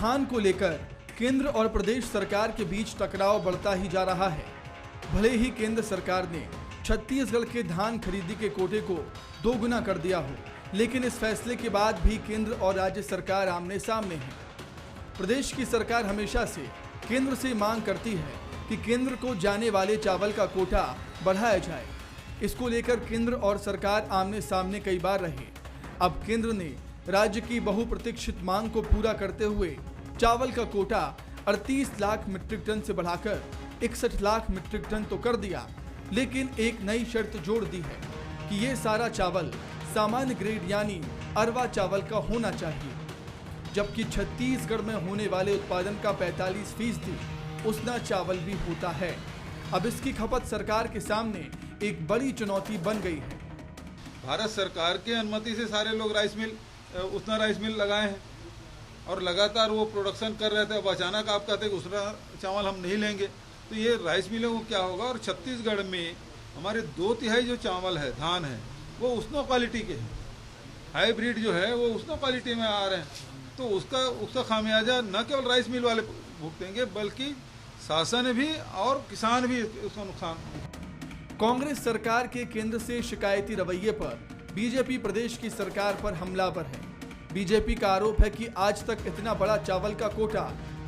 धान को लेकर केंद्र और प्रदेश सरकार के बीच टकराव बढ़ता ही जा रहा है। भले ही केंद्र सरकार ने छत्तीसगढ़ के धान खरीदी के कोटे को दोगुना कर दिया हो, लेकिन इस फैसले के बाद भी केंद्र और राज्य सरकार आमने सामने है। प्रदेश की सरकार हमेशा से केंद्र से मांग करती है कि केंद्र को जाने वाले चावल का कोटा बढ़ाया जाए। इसको लेकर केंद्र और सरकार आमने सामने कई बार रहे। अब केंद्र ने राज्य की बहुप्रतीक्षित मांग को पूरा करते हुए चावल का कोटा 38 लाख मीट्रिक टन से बढ़ाकर 61 लाख मीट्रिक टन तो कर दिया, लेकिन एक नई शर्त जोड़ दी है कि ये सारा चावल सामान्य ग्रेड यानी अरवा चावल का होना चाहिए, जबकि छत्तीसगढ़ में होने वाले उत्पादन का 45% उसना चावल भी होता है। अब इसकी खपत सरकार के सामने एक बड़ी चुनौती बन गई है। भारत सरकार के अनुमति से सारे लोग राइस मिल उसना राइस मिल लगाए हैं और लगातार वो प्रोडक्शन कर रहे थे। अब अचानक आप कहते हैं उसना चावल हम नहीं लेंगे, तो ये राइस मिलों को क्या होगा। और छत्तीसगढ़ में हमारे 2/3 जो चावल है, धान है, वो उसना क्वालिटी के हैं। हाइब्रिड जो है वो उसना क्वालिटी में आ रहे हैं, तो उसका खामियाजा न केवल राइस मिल वाले भुगतेंगे बल्कि शासन भी और किसान भी उसका नुकसान। कांग्रेस सरकार के केंद्र से शिकायती रवैये पर बीजेपी प्रदेश की सरकार पर हमलावर है। बीजेपी का आरोप है कि आज तक इतना बड़ा चावल का कोटा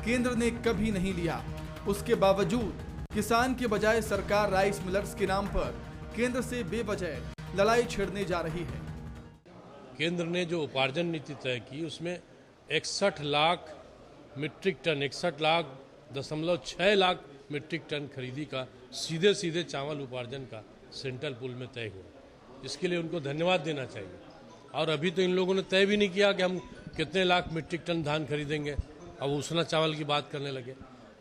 केंद्र ने कभी नहीं लिया। उसके बावजूद किसान के बजाय सरकार राइस मिलर्स के नाम पर केंद्र से बेवजह लड़ाई छेड़ने जा रही है। केंद्र ने जो उपार्जन नीति तय की उसमें 61 lakh metric tonne 61.6 lakh metric tonne खरीदी का सीधे चावल उपार्जन का सेंट्रल पूल में तय हुआ। इसके लिए उनको धन्यवाद देना चाहिए। और अभी तो इन लोगों ने तय भी नहीं किया कि हम कितने लाख मीट्रिक टन धान खरीदेंगे। अब उसना चावल की बात करने लगे।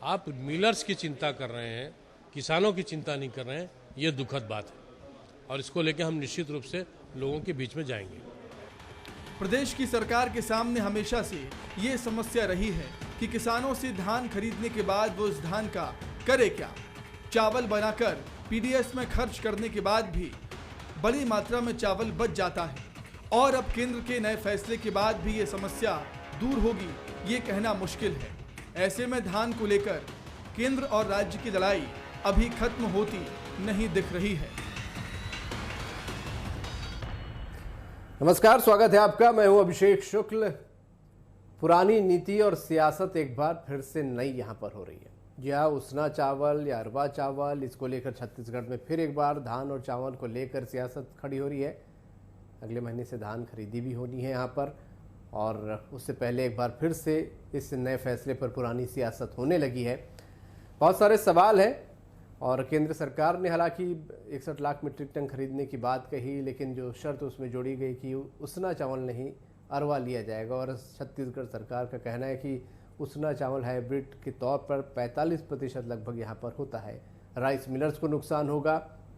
आप मिलर्स की चिंता कर रहे हैं, किसानों की चिंता नहीं कर रहे हैं, ये दुखद बात है और इसको लेकर हम निश्चित रूप से लोगों के बीच में जाएंगे। प्रदेश की सरकार के सामने हमेशा से ये समस्या रही है कि किसानों से धान खरीदने के बाद वो इस धान का करे क्या। चावल बनाकर पीडीएस में खर्च करने के बाद भी बड़ी मात्रा में चावल बच जाता है और अब केंद्र के नए फैसले के बाद भी ये समस्या दूर होगी, ये कहना मुश्किल है। ऐसे में धान को लेकर केंद्र और राज्य की लड़ाई अभी खत्म होती नहीं दिख रही है। नमस्कार, स्वागत है आपका। मैं हूं अभिषेक शुक्ल। पुरानी नीति और सियासत एक बार फिर से नई यहां पर हो रही है। जी हाँ, उसना चावल या अरवा चावल, इसको लेकर छत्तीसगढ़ में फिर एक बार धान और चावल को लेकर सियासत खड़ी हो रही है। अगले महीने से धान खरीदी भी होनी है यहाँ पर, और उससे पहले एक बार फिर से इस नए फैसले पर पुरानी सियासत होने लगी है। बहुत सारे सवाल हैं और केंद्र सरकार ने हालांकि 61 लाख मीट्रिक टन खरीदने की बात कही, लेकिन जो शर्त उसमें जोड़ी गई कि उसना चावल नहीं अरवा लिया जाएगा। और छत्तीसगढ़ सरकार का कहना है कि उसना चावल हाइब्रिड के तौर पर 45% लगभग यहाँ पर होता है। राइस मिलर्स को नुकसान होगा,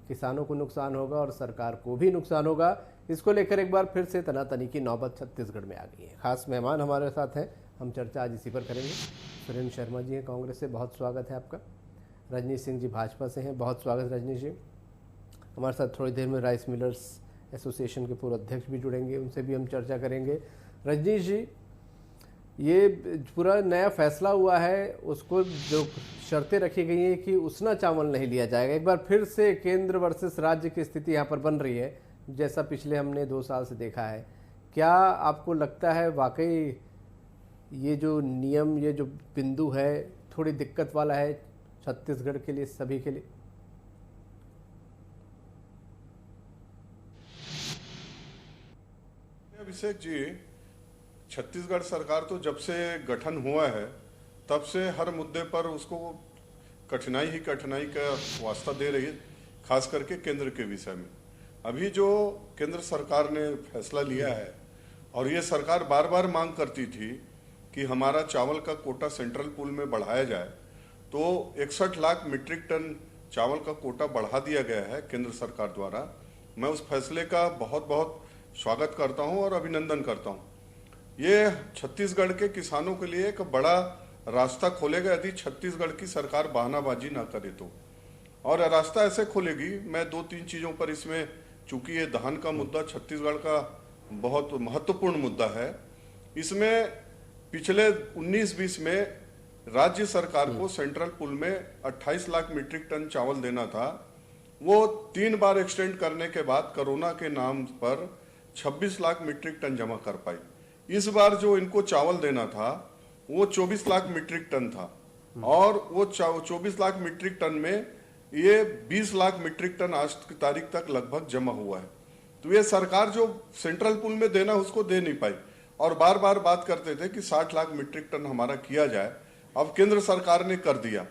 किसानों को नुकसान होगा और सरकार को भी नुकसान होगा। इसको लेकर एक बार फिर से तनातनी की नौबत छत्तीसगढ़ में आ गई है। खास मेहमान हमारे साथ हैं, हम चर्चा आज इसी पर करेंगे। सुरेंद्र शर्मा जी हैं कांग्रेस से, बहुत स्वागत है आपका। रजनीश सिंह जी भाजपा से हैं, बहुत स्वागत रजनीश जी। हमारे साथ थोड़ी देर में राइस मिलर्स एसोसिएशन के पूर्व अध्यक्ष भी जुड़ेंगे, उनसे भी हम चर्चा करेंगे। रजनीश जी, ये पूरा नया फैसला हुआ है, उसको जो शर्तें रखी गई हैं कि उसना चावल नहीं लिया जाएगा, एक बार फिर से केंद्र वर्सेस राज्य की स्थिति यहाँ पर बन रही है, जैसा पिछले हमने 2 साल से देखा है। क्या आपको लगता है वाकई ये जो नियम, ये जो बिंदु है थोड़ी दिक्कत वाला है छत्तीसगढ़ के लिए, सभी के लिए? अभिषेक जी, छत्तीसगढ़ सरकार तो जब से गठन हुआ है तब से हर मुद्दे पर उसको कठिनाई का वास्ता दे रही है, खास करके केंद्र के विषय में। अभी जो केंद्र सरकार ने फैसला लिया है, और ये सरकार बार बार मांग करती थी कि हमारा चावल का कोटा सेंट्रल पूल में बढ़ाया जाए, तो 61 लाख मीट्रिक टन चावल का कोटा बढ़ा दिया गया है केंद्र सरकार द्वारा। मैं उस फैसले का बहुत बहुत स्वागत करता हूं और अभिनंदन करता हूं। ये छत्तीसगढ़ के किसानों के लिए एक बड़ा रास्ता खोलेगा यदि छत्तीसगढ़ की सरकार बहानाबाजी ना करे तो। और रास्ता ऐसे खोलेगी, मैं 2-3 चीजों पर इसमें, चूंकि ये धान का मुद्दा छत्तीसगढ़ का बहुत महत्वपूर्ण मुद्दा है, इसमें पिछले 19-20 में राज्य सरकार को सेंट्रल पूल में 28 लाख मीट्रिक टन चावल देना था। वो 3 बार एक्सटेंड करने के बाद कोरोना के नाम पर 26 लाख मीट्रिक टन जमा कर पाई। इस बार जो इनको चावल देना था वो 24 लाख मीट्रिक टन था और वो 24 लाख मीट्रिक टन में ये 20 लाख मीट्रिक टन आज की तारीख तक लगभग जमा हुआ है। तो ये सरकार जो सेंट्रल पूल में देना उसको दे नहीं पाई और बार बार बात करते थे कि 60 लाख मीट्रिक टन हमारा किया जाए। अब केंद्र सरकार ने कर दिया।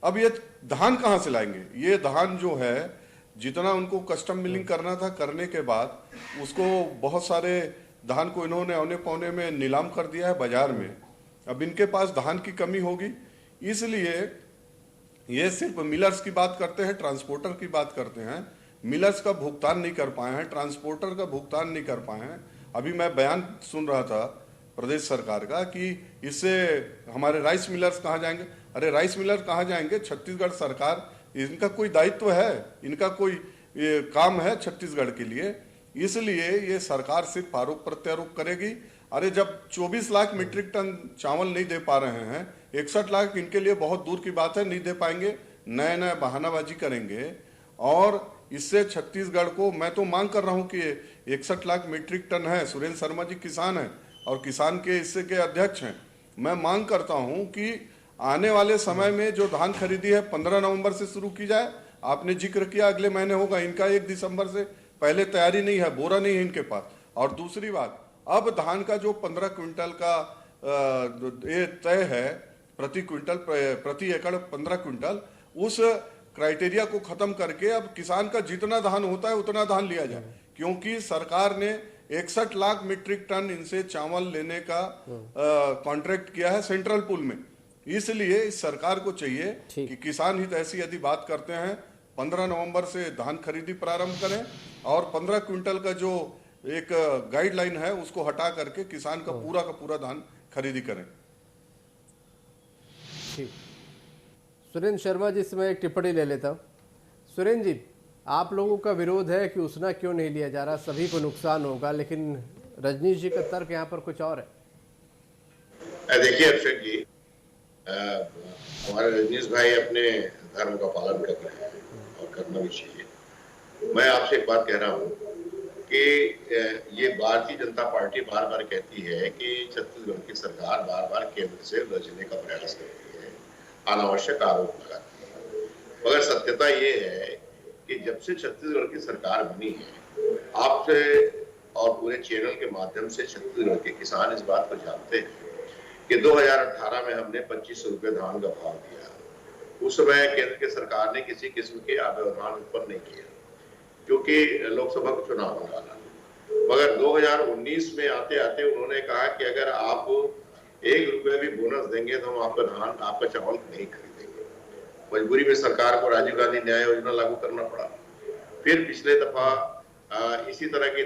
अब ये धान कहां से लाएंगे? ये धान जो है जितना उनको कस्टम मिलिंग करना था करने के बाद उसको बहुत सारे धान को इन्होंने औने पौने में नीलाम कर दिया है बाजार में। अब इनके पास धान की कमी होगी, इसलिए ये सिर्फ मिलर्स की बात करते हैं, ट्रांसपोर्टर की बात करते हैं। मिलर्स का भुगतान नहीं कर पाए हैं, ट्रांसपोर्टर का भुगतान नहीं कर पाए हैं। अभी मैं बयान सुन रहा था प्रदेश सरकार का कि इससे हमारे राइस मिलर्स कहाँ जाएंगे। अरे राइस मिलर कहाँ जाएंगे? छत्तीसगढ़ सरकार, इनका कोई दायित्व है, इनका कोई काम है छत्तीसगढ़ के लिए, इसलिए ये सरकार सिर्फ आरोप प्रत्यारोप करेगी। अरे जब 24 लाख मीट्रिक टन चावल नहीं दे पा रहे हैं, 61 लाख इनके लिए बहुत दूर की बात है, नहीं दे पाएंगे, नए नए बहानाबाजी करेंगे और इससे छत्तीसगढ़ को, मैं तो मांग कर रहा हूं कि 61 लाख मीट्रिक टन है। सुरेंद्र शर्मा जी किसान हैं और किसान के हिस्से के अध्यक्ष हैं। मैं मांग करता हूं कि आने वाले समय में जो धान खरीदी है 15 नवंबर से शुरू की जाए। आपने जिक्र किया अगले महीने होगा, इनका 1 दिसंबर से पहले तैयारी नहीं है, बोरा नहीं है इनके पास। और दूसरी बात, अब धान का जो 15 क्विंटल का ये तय है प्रति क्विंटल, प्रति एकड़ 15 क्विंटल, उस क्राइटेरिया को खत्म करके अब किसान का जितना धान होता है उतना धान लिया जाए, क्योंकि सरकार ने 61 लाख मीट्रिक टन इनसे चावल लेने का कॉन्ट्रैक्ट किया है सेंट्रल पूल में। इसलिए इस सरकार को चाहिए कि किसान हित ऐसी यदि बात करते हैं 15 नवंबर से धान खरीदी प्रारंभ करें और 15 क्विंटल का जो एक गाइडलाइन है उसको हटा करके किसान का पूरा धान खरीदी करें। ठीक, सुरेंद्र शर्मा जी से मैं एक टिप्पणी ले लेता हूँ। सुरेंद्र जी, आप लोगों का विरोध है कि उसना क्यों नहीं लिया जा रहा, सभी को नुकसान होगा, लेकिन रजनीश जी का तर्क यहाँ पर कुछ और है। देखिए अभिषेक जी, हमारे रजनीश भाई अपने धर्म का पालन कर रहे हैं और करना भी चाहिए। मैं आपसे एक बात कह रहा हूँ कि ये भारतीय जनता पार्टी बार बार कहती है कि छत्तीसगढ़ की सरकार बार बार केंद्र से लड़ने का प्रयास करती है, अनावश्यक आरोप लगाती है। मगर सत्यता ये है कि जब से छत्तीसगढ़ की सरकार बनी है, आपसे और पूरे चैनल के माध्यम से छत्तीसगढ़ के किसान इस बात को जानते हैं कि 2018 में हमने 2500 रुपये धान का भाव दिया। उस समय केंद्र की सरकार ने किसी किस्म के व्यवधान उत्पन्न नहीं किया क्योंकि लोकसभा का चुनाव होने वाला। मगर 2019 में आते आते उन्होंने कहा कि अगर आप 1 रुपये भी बोनस देंगे तो हम आपका धान, आपका चावल नहीं खरीदेंगे। मजबूरी में सरकार को राजीव गांधी न्याय योजना लागू करना पड़ा। फिर पिछले दफा इसी तरह की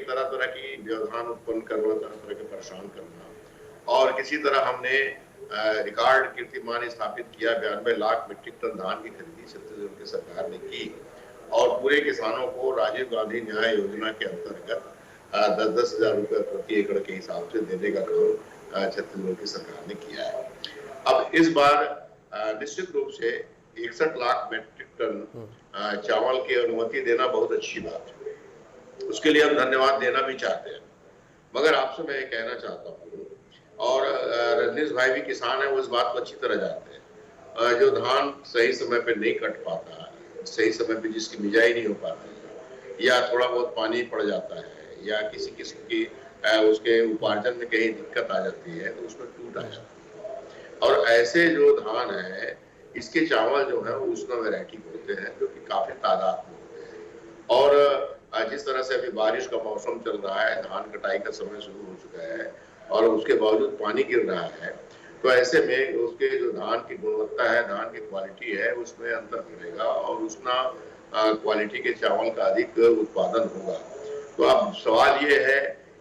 व्यवधान उत्पन्न करना, तरह के परेशान करना, और किसी तरह हमने रिकॉर्ड कीर्तिमान स्थापित किया। 92 लाख मीट्रिक टन धान की खरीदी छत्तीसगढ़ की सरकार ने की और पूरे किसानों को राजीव गांधी न्याय योजना के अंतर्गत 10-10 हजार रुपये प्रति एकड़ के हिसाब से देने का काम छत्तीसगढ़ की सरकार ने किया है। अब इस बार निश्चित रूप से 61 लाख मीट्रिक टन चावल की अनुमति देना बहुत अच्छी बात है, उसके लिए हम धन्यवाद देना भी चाहते हैं। मगर आपसे मैं कहना चाहता हूँ, और रजनीश भाई भी किसान है, वो इस बात को अच्छी तरह जानते हैं, जो धान सही समय पे नहीं कट पाता, सही समय पे जिसकी बिजाई नहीं हो पाती, या थोड़ा बहुत पानी पड़ जाता है, या किसी किस्म की उसके उपार्जन में कहीं दिक्कत आ जाती है, तो उसमें टूट आ जाती है। और ऐसे जो धान है, इसके चावल जो है उष्ण वैरायटी होते हैं, जो कि काफी तादाद में होते हैं। और जिस तरह से अभी बारिश का मौसम चल रहा है, धान कटाई का समय शुरू हो चुका है और उसके बावजूद पानी गिर रहा है, तो ऐसे में उसके जो धान की गुणवत्ता है, धान की क्वालिटी है, उसमें अंतर पड़ेगा और उसना क्वालिटी के चावल का अधिक उत्पादन होगा। तो अब सवाल ये है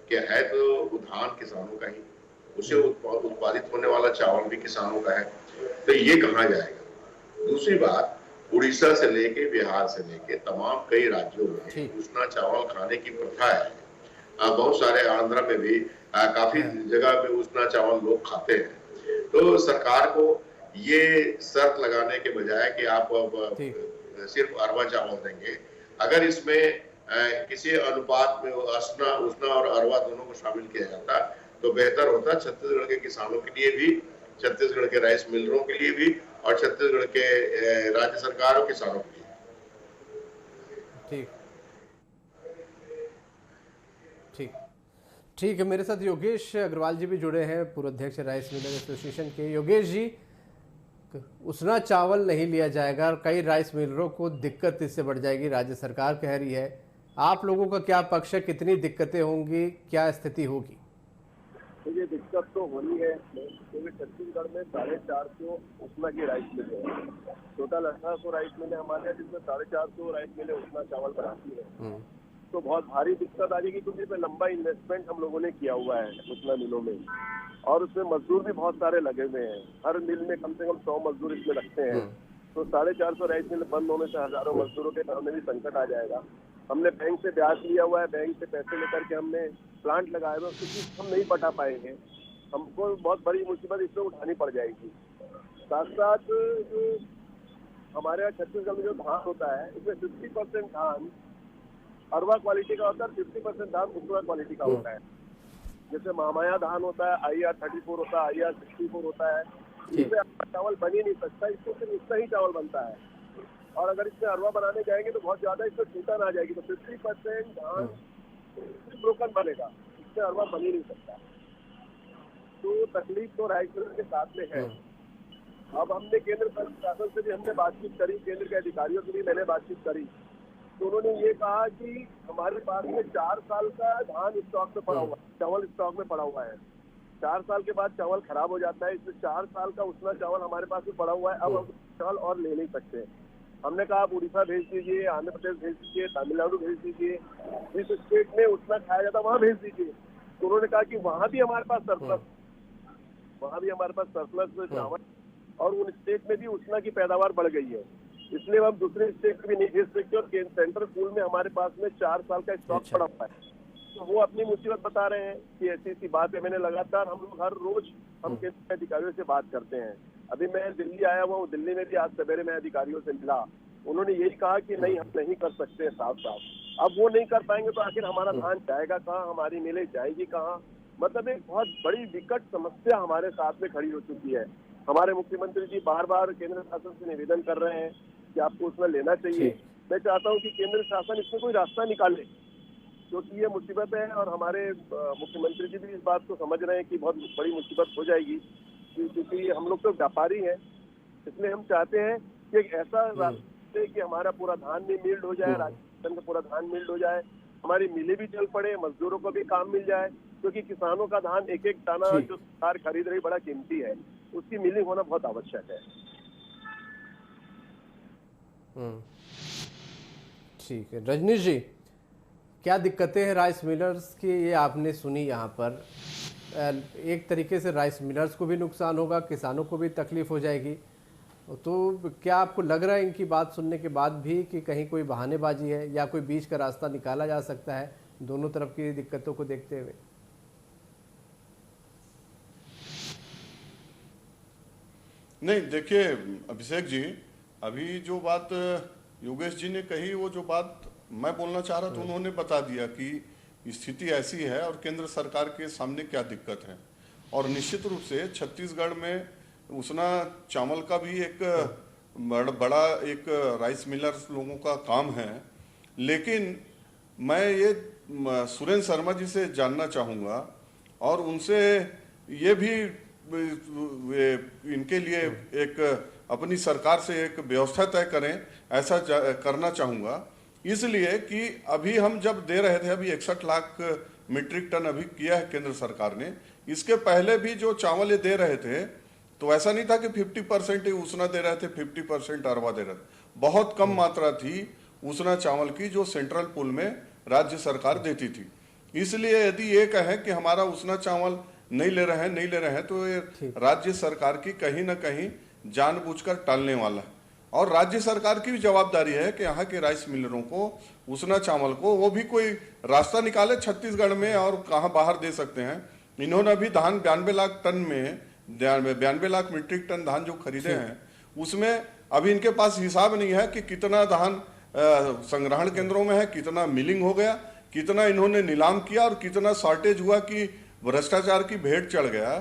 कि है तो धान किसानों का ही, उसे उत्पादित होने वाला चावल भी किसानों का है, तो ये कहाँ जाएगा। दूसरी बात, उड़ीसा से लेके बिहार से लेके तमाम कई राज्यों में उष्णा चावल खाने की प्रथा है। बहुत सारे आंध्र में भी काफी जगह में उसना चावल लोग खाते हैं। तो सरकार को ये शर्त लगाने के बजाय कि आप सिर्फ अरवा चावल देंगे, अगर इसमें किसी अनुपात में उसना और अरवा दोनों को शामिल किया जाता तो बेहतर होता, छत्तीसगढ़ के किसानों के लिए भी, छत्तीसगढ़ के राइस मिलरों के लिए भी और छत्तीसगढ़ के राज्य सरकार और किसानों के लिए। ठीक है, मेरे साथ योगेश अग्रवाल जी भी जुड़े हैं, पूर्व अध्यक्ष राइस मिलर एसोसिएशन के। योगेश जी, उसना चावल नहीं लिया जाएगा और कई राइस मिलरों को दिक्कत इससे बढ़ जाएगी, राज्य सरकार कह रही है। आप लोगों का क्या पक्ष है, कितनी दिक्कतें होंगी, क्या स्थिति होगी? ये दिक्कत तो होनी है क्योंकि छत्तीसगढ़ में 450 उसना की राइस मिल है, टोटल 1800 राइस मिल है हमारे यहाँ, जिसमें 450 राइस मिले उसना चावल बनाती है। तो बहुत भारी दिक्कत आ जाएगी क्योंकि इसमें लंबा इन्वेस्टमेंट हम लोगों ने किया हुआ है उसना मिलों में, और उसमें मजदूर भी बहुत सारे लगे हुए हैं। हर मिल में कम से कम 100 मजदूर इसमें लगते हैं। तो 450 राइस मिल बंद होने से हजारों मजदूरों के सामने भी संकट आ जाएगा। हमने बैंक से ब्याज लिया हुआ है, बैंक से पैसे लेकर के हमने प्लांट लगाए हुए, क्योंकि हम नहीं पटा पाएंगे, हमको बहुत बड़ी मुसीबत इसमें उठानी पड़ जाएगी। साथ साथ जो हमारे यहाँ छत्तीसगढ़ में जो धान होता है, इसमें 50% धान अरवा क्वालिटी का होता है, 50% धान उसना क्वालिटी का होता है। जैसे महामाया धान होता है, IR 34 होता है, IR 64 होता है, इसमें चावल बन ही नहीं सकता, इसको सिर्फ उसका ही चावल बनता है। और अगर इसमें अरवा बनाने जाएंगे तो बहुत ज्यादा इसमें टूटन आ जाएगी, तो 50% धान ब्रोकन बनेगा, इसमें अरवा बन ही नहीं सकता। तो तकलीफ तो राइस मिलर के साथ में है। अब हमने केंद्र शासन से भी हमने बातचीत करी, केंद्र के अधिकारियों से भी मैंने बातचीत करी, तो उन्होंने ये कहा कि हमारे पास में 4 साल का धान स्टॉक में पड़ा हुआ है, चावल स्टॉक में पड़ा हुआ है। 4 साल के बाद चावल खराब हो जाता है, इसमें 4 साल का उसना चावल हमारे पास में पड़ा हुआ है। अब हम चावल और ले नहीं सकते। हमने कहा आप उड़ीसा भेज दीजिए, आंध्र प्रदेश भेज दीजिए, तमिलनाडु भेज दीजिए, जिस स्टेट में उसना खाया जाता है वहाँ भेज दीजिए। तो उन्होंने कहा कि वहाँ भी हमारे पास सरप्लस चावल, और उन स्टेट में भी उसना की पैदावार बढ़ गई है, इसलिए हम दूसरे स्टेट में भी नहीं भेज सकते। और सेंट्रल पूल में हमारे पास में 4 साल का स्टॉक पड़ा हुआ है। तो वो अपनी मुसीबत बता रहे हैं कि ऐसी बात है। मैंने लगातार, हम लोग हर रोज हम केंद्र अधिकारियों से बात करते हैं। अभी मैं दिल्ली आया हुआ हूँ, दिल्ली में भी आज सवेरे मैं अधिकारियों से मिला, उन्होंने यही कहा कि नहीं हम नहीं कर सकते साफ। अब वो नहीं कर पाएंगे तो आखिर हमारा धान जाएगा कहाँ, हमारी मिलें जाएगी कहाँ? मतलब एक बहुत बड़ी विकट समस्या हमारे साथ में खड़ी हो चुकी है। हमारे मुख्यमंत्री जी बार बार केंद्र शासन से निवेदन कर रहे हैं कि आपको उसमें लेना चाहिए। मैं चाहता हूं कि केंद्र शासन इसमें कोई रास्ता निकाले, क्योंकि ये मुसीबत है और हमारे मुख्यमंत्री जी भी इस बात को समझ रहे हैं कि बहुत बड़ी मुसीबत हो जाएगी, क्योंकि हम लोग तो व्यापारी हैं। इसलिए हम चाहते हैं कि एक ऐसा रास्ते कि हमारा पूरा धान भी मिल्ड हो जाए, राजस्थान का पूरा धान मिल्ड हो जाए, हमारी मिलें भी चल पड़े, मजदूरों को भी काम मिल जाए, क्योंकि किसानों का धान एक एक दाना जो सरकार खरीद रही बड़ा कीमती है, उसकी मिलिंग होना बहुत आवश्यक है। ठीक है, रजनीश जी, क्या दिक्कतें हैं राइस मिलर्स की, ये आपने सुनी। यहाँ पर एक तरीके से राइस मिलर्स को भी नुकसान होगा, किसानों को भी तकलीफ हो जाएगी। तो क्या आपको लग रहा है इनकी बात सुनने के बाद भी कि कहीं कोई बहानेबाजी है या कोई बीच का रास्ता निकाला जा सकता है दोनों तरफ की दिक्कतों को देखते हुए? नहीं, देखिए अभिषेक जी, अभी जो बात योगेश जी ने कही, वो जो बात मैं बोलना चाह रहा था उन्होंने बता दिया कि स्थिति ऐसी है और केंद्र सरकार के सामने क्या दिक्कत है। और निश्चित रूप से छत्तीसगढ़ में उसना चावल का भी एक बड़ा एक राइस मिलर्स लोगों का काम है। लेकिन मैं ये सुरेंद्र शर्मा जी से जानना चाहूँगा और उनसे ये भी इनके लिए एक अपनी सरकार से एक व्यवस्था तय करें, ऐसा करना चाहूँगा। इसलिए कि अभी हम जब दे रहे थे, अभी 61 लाख मीट्रिक टन अभी किया है केंद्र सरकार ने। इसके पहले भी जो चावल ये दे रहे थे तो ऐसा नहीं था कि 50% ही उसना दे रहे थे, 50% अरवा दे रहे थे। बहुत कम मात्रा थी उसना चावल की जो सेंट्रल पूल में राज्य सरकार देती थी। इसलिए यदि ये कहें कि हमारा उसना चावल नहीं ले रहे हैं तो ये राज्य सरकार की कहीं ना कहीं जानबूझकर टालने वाला है। और राज्य सरकार की भी जवाबदारी है कि यहाँ के राइस मिलरों को उसना चावल को, वो भी कोई रास्ता निकाले छत्तीसगढ़ में और कहाँ बाहर दे सकते हैं। इन्होंने अभी धान 92 लाख टन में 92 लाख मीट्रिक टन धान जो खरीदे हैं, उसमें अभी इनके पास हिसाब नहीं है कि कितना धान संग्रहण केंद्रों में है, कितना मिलिंग हो गया, कितना इन्होंने नीलाम किया और कितना शॉर्टेज हुआ कि भ्रष्टाचार की भेंट चढ़ गया।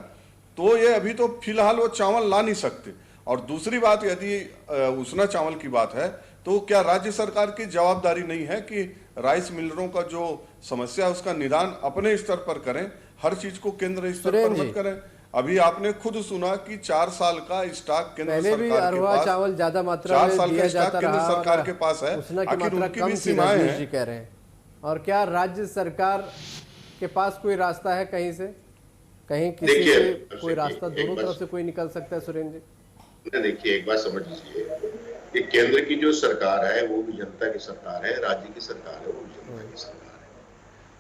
तो ये अभी तो फिलहाल वो चावल ला नहीं सकते। और दूसरी बात, यदि उसना चावल की बात है तो क्या राज्य सरकार की जवाबदारी नहीं है कि राइस मिलरों का जो समस्या है उसका निदान अपने स्तर पर करें, हर चीज को केंद्र स्तर पर मत करें। अभी आपने खुद सुना कि 4 साल का स्टॉक केंद्र सरकार के पास, चावल ज्यादा मात्रा में दिया जाता रहा, केंद्र सरकार के पास है, आखिर उनकी भी सीमाएं हैं कह रहे हैं। और क्या राज्य सरकार के पास कोई रास्ता है कहीं से, कहीं किसी से कोई रास्ता दोनों तरफ से कोई निकल सकता है? सुरेंद्र जी देखिए, एक बात समझ लीजिए कि केंद्र की जो सरकार है वो भी जनता की सरकार है, राज्य की सरकार है वो भी जनता की सरकार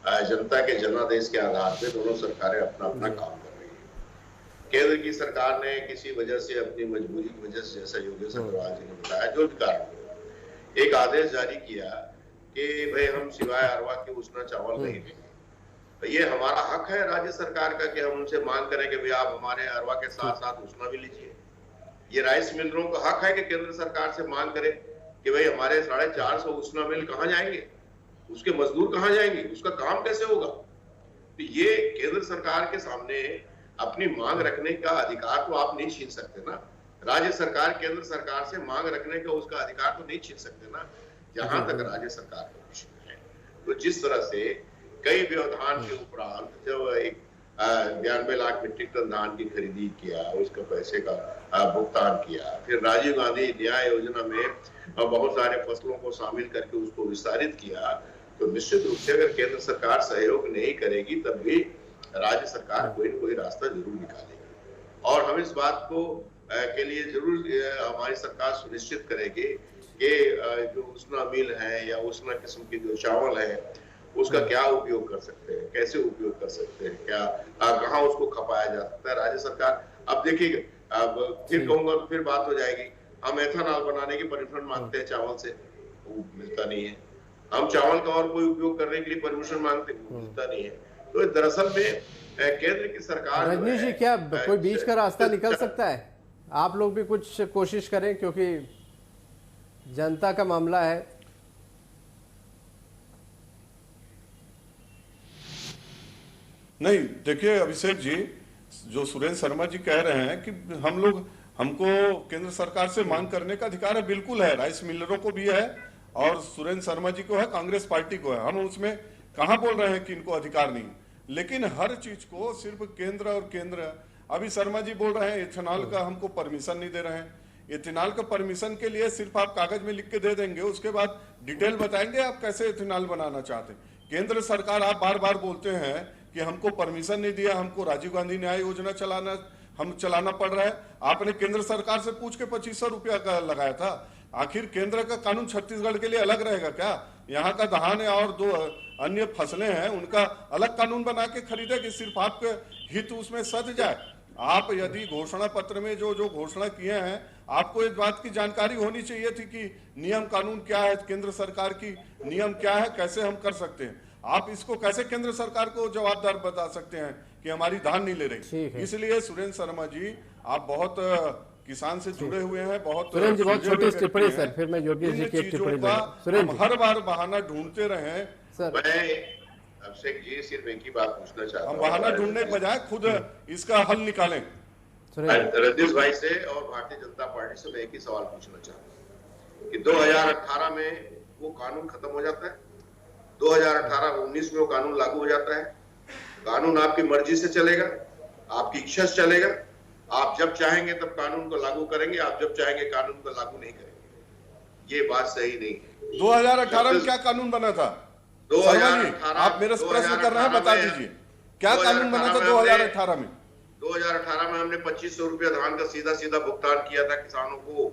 है। जनता के जनादेश के आधार पर दोनों सरकारें अपना अपना काम कर रही है। केंद्र की सरकार ने किसी वजह से, अपनी मजबूरी की वजह से, जैसा योगेश अग्रवाल जी ने बताया, जो भी कारण, एक आदेश जारी किया कि भाई हम सिवाय अरवा के उसना चावल नहीं देंगे। तो ये हमारा हक है राज्य सरकार का कि हम उनसे मांग करें कि भाई आप हमारे अरवा के साथ साथ उसना भी लीजिए। ये राइस मिलरों का हक है कि केंद्र सरकार से मांग करें कि भाई हमारे 450 उसना मिल कहाँ जाएंगे, उसके मजदूर कहाँ जाएंगे, उसका काम कैसे होगा। तो ये केंद्र सरकार के सामने अपनी मांग रखने का अधिकार तो आप नहीं छीन सकते ना। राज्य सरकार केंद्र सरकार से मांग रखने का उसका अधिकार तो नहीं छीन सकते ना, जहां तक राज्य सरकार का विषय है। तो जिस तरह से कई व्यवधान के उपरांत जब एक 92 लाख मीट्रिक टन धान की खरीदी किया, उसके पैसे का भुगतान किया, फिर राजीव गांधी न्याय योजना में बहुत सारे फसलों को शामिल करके उसको विस्तारित किया, तो निश्चित रूप से अगर केंद्र सरकार सहयोग नहीं करेगी तब भी राज्य सरकार कोई न कोई रास्ता जरूर निकालेगी। और हम इस बात को के लिए जरूर हमारी सरकार सुनिश्चित करेगी कि जो उसना मिल है या उसना किस्म के जो चावल है उसका क्या उपयोग कर सकते हैं, कैसे उपयोग कर सकते हैं, क्या कहाँ उसको खपाया जा सकता है। राज्य सरकार, अब देखिए, अब फिर कहूंगा तो फिर बात हो जाएगी, हम एथेनॉल बनाने की परमिशन मांगते हैं चावल से, वो मिलता नहीं है। हम चावल का और कोई उपयोग करने के लिए परमिशन मांगते हैं, वो मिलता नहीं है। तो दरअसल में केंद्र की सरकार, रजनीश जी, क्या कोई बीच का रास्ता निकल सकता है? आप लोग भी कुछ कोशिश करें, क्योंकि जनता का मामला है। नहीं, देखिए अभिषेक जी, जो सुरेंद्र शर्मा जी कह रहे हैं कि हमको केंद्र सरकार से मांग करने का अधिकार है, बिल्कुल है, राइस मिलरों को भी है और सुरेंद्र शर्मा जी को है, कांग्रेस पार्टी को है। हम उसमें कहां बोल रहे हैं कि इनको अधिकार नहीं, लेकिन हर चीज को सिर्फ केंद्र अभी शर्मा जी बोल रहे हैं इथेनॉल का हमको परमिशन नहीं दे रहे हैं। इथेनॉल का परमिशन के लिए सिर्फ आप कागज में लिख के दे देंगे, उसके बाद डिटेल बताएंगे आप कैसे इथेनॉल बनाना चाहते हैं। केंद्र सरकार, आप बार बार बोलते हैं कि हमको परमिशन नहीं दिया, हमको राजीव गांधी न्याय योजना चलाना पड़ रहा है। आपने केंद्र सरकार से पूछ के 2500 रुपया का लगाया था। आखिर केंद्र का कानून छत्तीसगढ़ के लिए अलग रहेगा क्या? यहाँ का धान है और 2 अन्य फसलें हैं, उनका अलग कानून बना के खरीदे कि सिर्फ आपके हित उसमें सध जाए। आप यदि घोषणा पत्र में जो घोषणा किए हैं, आपको इस बात की जानकारी होनी चाहिए थी कि नियम कानून क्या है, केंद्र सरकार की नियम क्या है, कैसे हम कर सकते हैं। आप इसको कैसे केंद्र सरकार को जवाबदार बता सकते हैं कि हमारी धान नहीं ले रही। इसलिए सुरेंद्र शर्मा जी, आप बहुत किसान से जुड़े हुए हैं, बहुत छोटी टिप्पणी सर, फिर मैं योगेश जी की टिप्पणी हर बार बहाना ढूंढते रहे सर। अभिषेक जी, सिर्फ एक ही बात पूछना चाहता हूं, हम बहाना ढूंढने के बजाय खुद इसका हल निकालें। रजनीश भाई से और भारतीय जनता पार्टी से मैं एक ही सवाल पूछना चाहता हूँ कि 2018 में वो कानून खत्म हो जाता है, 2018-19 में वो कानून लागू हो जाता है। कानून आपकी मर्जी से चलेगा, आपकी इच्छा से चलेगा। आप जब चाहेंगे तब कानून को लागू करेंगे, आप जब चाहेंगे कानून को लागू नहीं करेंगे। ये बात सही नहीं है। 2018 में क्या कानून बना था? 2018 आप मेरे से प्रश्न कर रहे हैं, बता दीजिए क्या कानून बना था 2018 में? 2018 में हमने 2500 रुपया धान का सीधा भुगतान किया था किसानों को।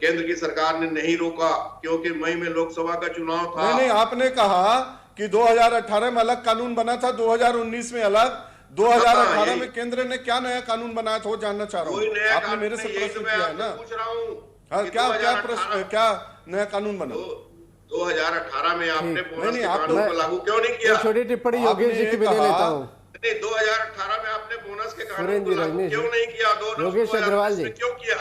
केंद्र की सरकार ने नहीं रोका क्योंकि मई में लोकसभा का चुनाव था। नहीं, आपने कहा कि 2018 में अलग कानून बना था, 2019 में अलग। 2018 में केंद्र ने क्या नया कानून बनाया था वो जानना चाह रहा हूँ। आपने मेरे से प्रश्न किया है ना। पूछ रहा हूँ। हाँ, क्या प्रश्न, क्या नया कानून बना? 2018 में आपने बोनस के आप कानून को लागू क्यों नहीं किया? छोटी टिप्पणी योगेश जी की भी ले लेता हूँ। नहीं, 2018 में आपने बोनस के कानून सुरेंद्र को जी, लागू रजनीश क्यों जी। नहीं किया? योगेश अग्रवाल जी। क्यों किया?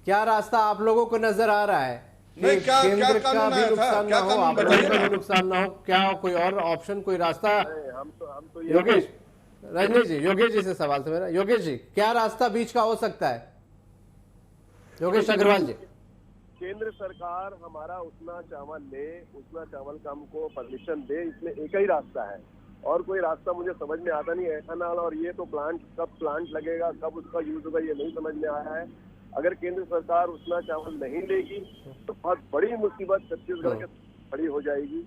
क्या रास्ता आप लोगों को नजर आ रहा है कि नहीं, क्या केंद्र का कानून भी आया था? नुकसान ना क्या हो, कानून आप लोगों का बताइए? भी नुकसान ना हो? क्या कोई और ऑप्शन, कोई रास्ता? हम तो ये योगेश, रजनीश जी, योगेश जी से सवाल था मेरा। योगेश जी, क्या रास्ता बीच का हो सकता है? योगेश अग्रवाल जी। केंद्र सरकार हमारा उतना चावल ले, उतना चावल का हमको परमिशन दे, इसमें एक ही रास्ता है और कोई रास्ता मुझे समझ में आता नहीं है। एथेनॉल और ये तो कब प्लांट लगेगा, कब उसका यूज होगा, ये नहीं समझ में आया है। अगर केंद्र सरकार उतना चावल नहीं लेगी तो बहुत बड़ी मुसीबत छत्तीसगढ़ के खड़ी हो जाएगी।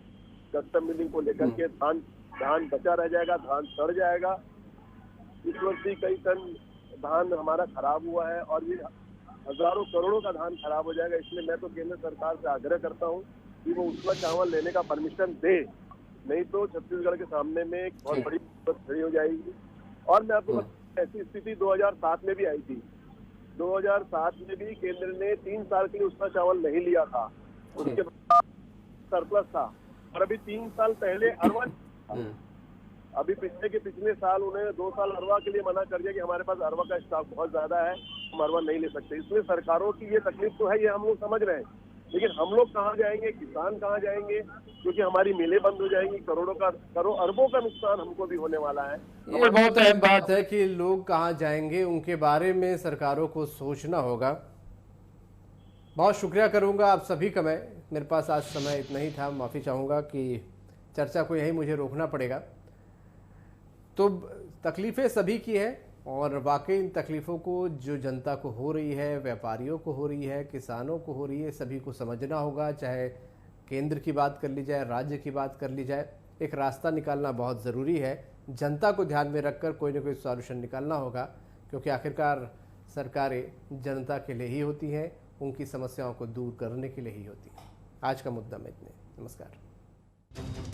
कस्टम मिलिंग को लेकर के धान बचा रह जाएगा, धान सड़ जाएगा। इस वर्ष ही कई टन धान हमारा खराब हुआ है और ये हजारों करोड़ों का धान खराब हो जाएगा। इसलिए मैं तो केंद्र सरकार से आग्रह करता हूँ कि वो उतना चावल लेने का परमिशन दे, नहीं तो छत्तीसगढ़ के सामने में एक बहुत बड़ी मुसीबत खड़ी हो जाएगी। और मैं आपको ऐसी स्थिति 2007 में भी आई थी। 2007 में भी केंद्र ने 3 साल के लिए उतना चावल नहीं लिया था, उसके बाद सरप्लस था। और अभी 3 साल पहले अरवा था। अभी पिछले साल उन्हें 2 साल अरवा के लिए मना कर दिया कि हमारे पास अरवा का स्टॉक बहुत ज्यादा है, हम अरवा नहीं ले सकते। इसमें सरकारों की ये तकलीफ तो है, ये हम लोग समझ रहे हैं, लेकिन हम लोग कहाँ जाएंगे, किसान कहाँ जाएंगे? क्योंकि हमारी मिलें बंद हो जाएंगी, अरबों का नुकसान हमको भी होने वाला है। ये बहुत अहम बात है कि लोग कहाँ जाएंगे, उनके बारे में सरकारों को सोचना होगा। बहुत शुक्रिया करूंगा आप सभी का। मेरे पास आज समय इतना ही था, माफ़ी चाहूँगा कि चर्चा को यहीं मुझे रोकना पड़ेगा। तो तकलीफ़ें सभी की है और वाकई इन तकलीफ़ों को जो जनता को हो रही है, व्यापारियों को हो रही है, किसानों को हो रही है, सभी को समझना होगा। चाहे केंद्र की बात कर ली जाए, राज्य की बात कर ली जाए, एक रास्ता निकालना बहुत ज़रूरी है। जनता को ध्यान में रखकर कोई ना कोई सॉल्यूशन निकालना होगा, क्योंकि आखिरकार सरकारें जनता के लिए ही होती हैं, उनकी समस्याओं को दूर करने के लिए ही होती हैं। आज का मुद्दा में इतने। नमस्कार।